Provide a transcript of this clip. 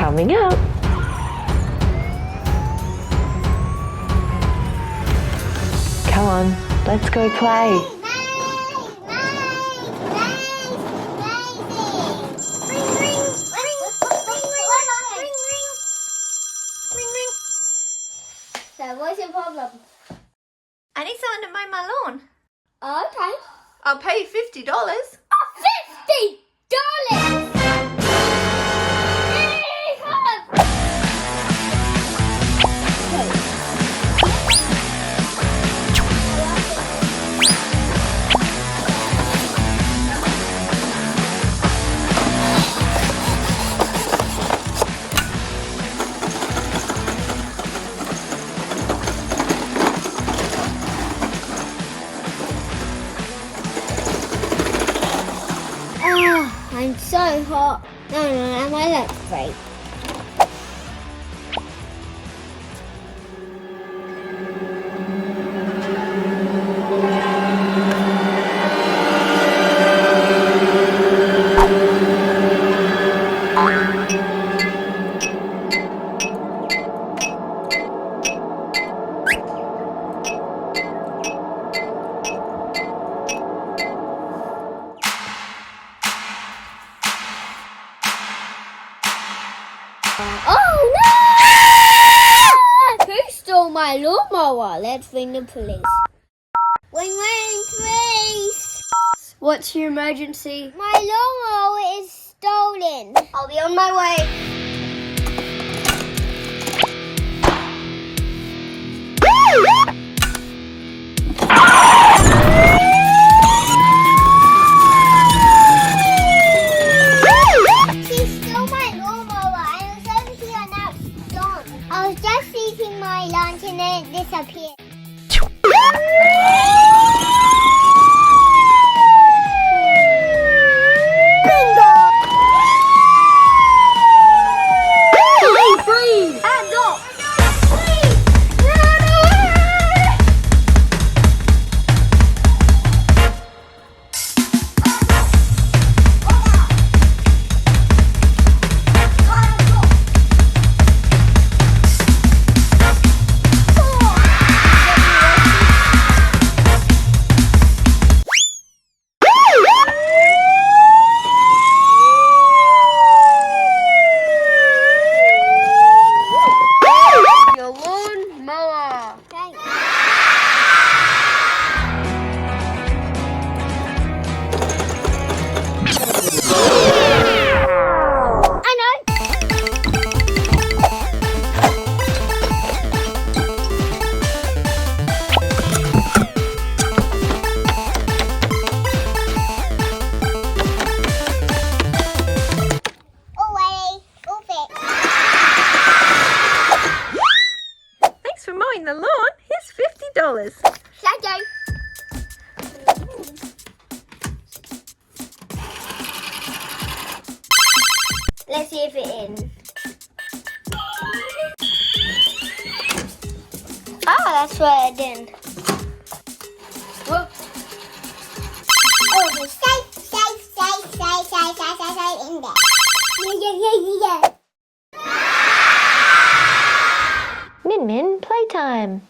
Coming up. Come on, let's go play. So what's your problem? I need someone to mow my lawn. Okay. I'll pay you $50. $50! I'm so hot. No, my looks great. Oh no! Who stole my lawnmower? Let's ring the police. Ring, please. What's your emergency? My lawnmower is stolen. I'll be on my way. I was just eating my lunch and then it disappeared. Bingo! Freeze! Hands up! For mowing the lawn, here's $50. Shadow. Let's see if it's in. That's where it in. Whoa. Oh, it's safe in there. Yeah. Min Min, playtime.